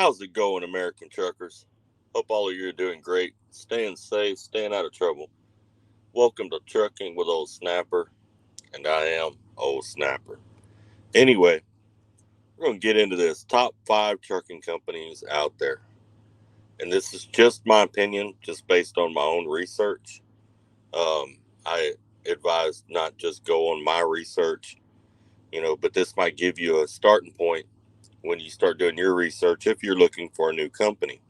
How's it going, American truckers? Hope all of you are doing great, staying safe, staying out of trouble. Welcome to Trucking with Old Snapper, and I am Old Snapper. Anyway, we're going to get into this top 5 trucking companies out there. And this is just my opinion, just based on my own research. I advise not just go on my research, but this might give you a starting point when you start doing your research if you're looking for a new company.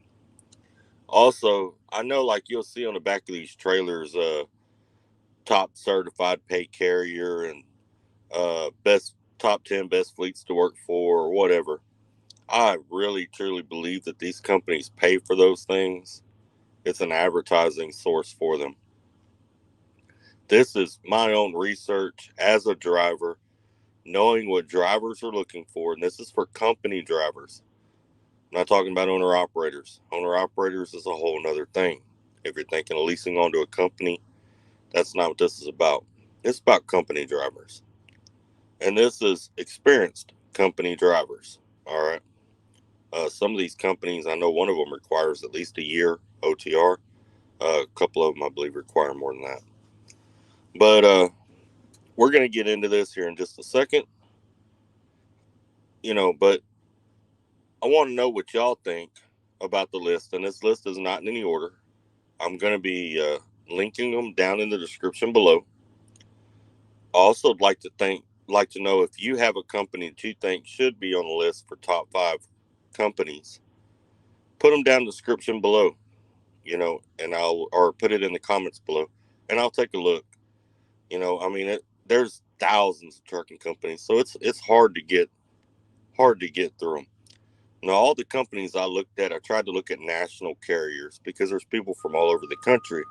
Also, I know like you'll see on the back of these trailers, top certified pay carrier and best top 10 best fleets to work for or whatever. I really truly believe that these companies pay for those things. It's an advertising source for them. This is my own research as a driver, knowing what drivers are looking for, and this is for company drivers. I'm not talking about owner operators. Owner operators is a whole nother thing. If you're thinking of leasing onto a company, that's not what this is about. It's about company drivers. And this is experienced company drivers. All right. Some of these companies, I know one of them requires at least a year OTR. A couple of them, I believe, require more than that. But we're going to get into this here in just a second. But I want to know what y'all think about the list. And this list is not in any order. I'm going to be linking them down in the description below. I also like to know if you have a company that you think should be on the list for top 5 companies. Put them down in the description below, and or put it in the comments below, and I'll take a look. There's thousands of trucking companies, so it's hard to get through them. Now, all the companies I looked at, I tried to look at national carriers because there's people from all over the country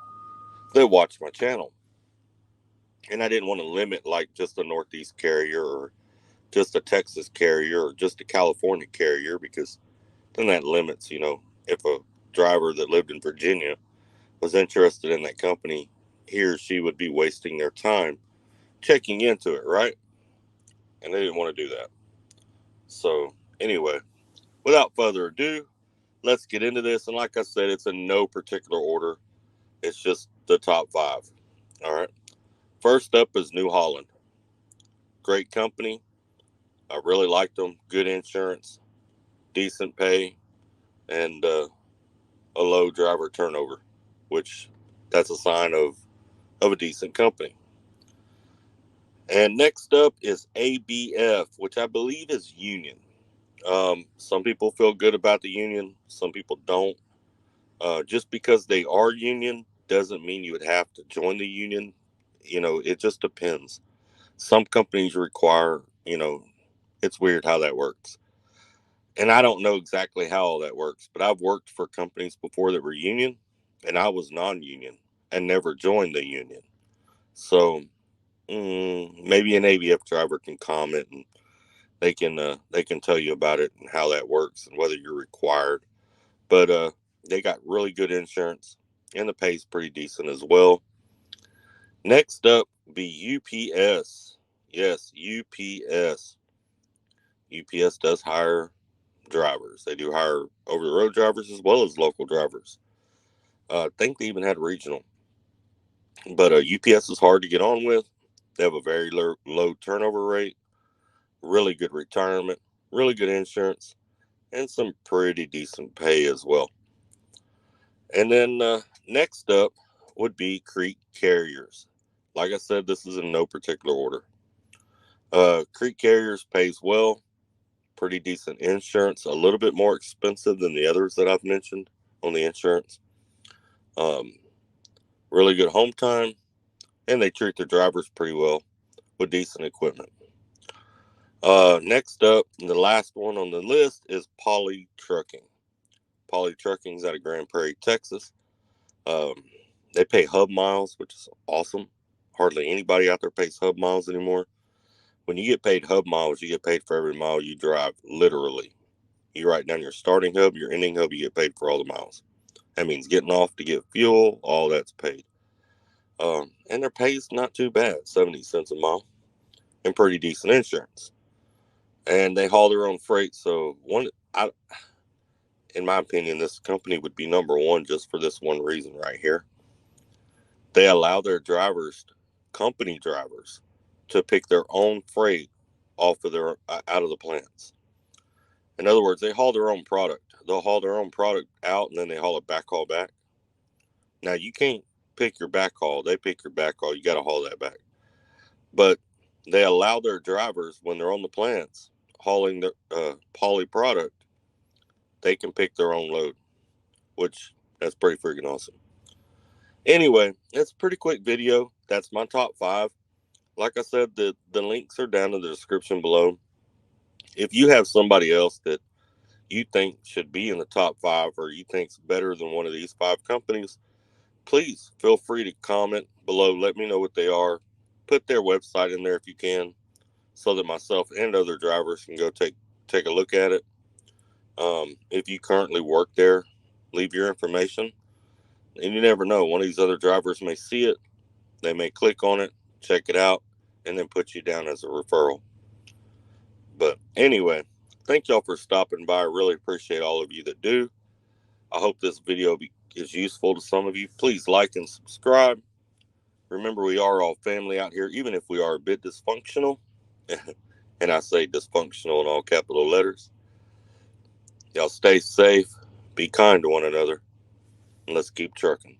that watch my channel. And I didn't want to limit like just a Northeast carrier or just a Texas carrier or just a California carrier, because then that limits, if a driver that lived in Virginia was interested in that company, he or she would be wasting their time checking into it, right? And they didn't want to do that. So, anyway, without further ado, let's get into this. And like I said, it's in no particular order, it's just the top 5. All right. First up is New Holland. Great company. I really liked them. Good insurance, decent pay, and a low driver turnover, which that's a sign of a decent company. And next up is ABF, which I believe is union. Some people feel good about the union. Some people don't. Just because they are union doesn't mean you would have to join the union. It just depends. Some companies require, it's weird how that works. And I don't know exactly how all that works, but I've worked for companies before that were union, and I was non-union and never joined the union. So maybe an ABF driver can comment, and they can tell you about it and how that works and whether you're required. But they got really good insurance, and the pay's pretty decent as well. Next up be UPS. Yes, UPS. UPS does hire drivers. They do hire over the road drivers as well as local drivers. I think they even had regional. But UPS is hard to get on with. They have a very low turnover rate, really good retirement, really good insurance, and some pretty decent pay as well. And then next up would be Crete Carriers. Like I said, this is in no particular order. Crete Carriers pays well, pretty decent insurance, a little bit more expensive than the others that I've mentioned on the insurance. Um, really good home time, and they treat their drivers pretty well with decent equipment. Next up, the last one on the list is Poly Trucking. Poly Trucking is out of Grand Prairie, Texas. Um, they pay hub miles, which is awesome. Hardly anybody out there pays hub miles anymore. When you get paid hub miles, you get paid for every mile you drive, literally. You write down your starting hub, your ending hub, you get paid for all the miles. That means getting off to get fuel, all that's paid. And their pay's not too bad, 70 cents a mile, and pretty decent insurance. And they haul their own freight, so in my opinion, this company would be number one just for this one reason right here. They allow their drivers, company drivers, to pick their own freight off of their out of the plants. In other words, they haul their own product. They'll haul their own product out and then they haul it backhaul back. Now you can't pick your backhaul. They pick your backhaul. You got to haul that back. But they allow their drivers when they're on the plants hauling the poly product, they can pick their own load, which that's pretty freaking awesome. Anyway, it's a pretty quick video. That's my top 5. Like I said, the links are down in the description below. If you have somebody else that you think should be in the top 5 or you think's better than one of these 5 companies, please feel free to comment below. Let me know what they are. Put their website in there if you can, so that myself and other drivers can go take a look at it. If you currently work there, leave your information. And you never know, one of these other drivers may see it, they may click on it, check it out, and then put you down as a referral. But anyway, thank y'all for stopping by. I really appreciate all of you that do. I hope this video is useful to some of you. Please like and subscribe. Remember, we are all family out here, even if we are a bit dysfunctional. And I say dysfunctional in all capital letters. Y'all stay safe, be kind to one another, and let's keep trucking.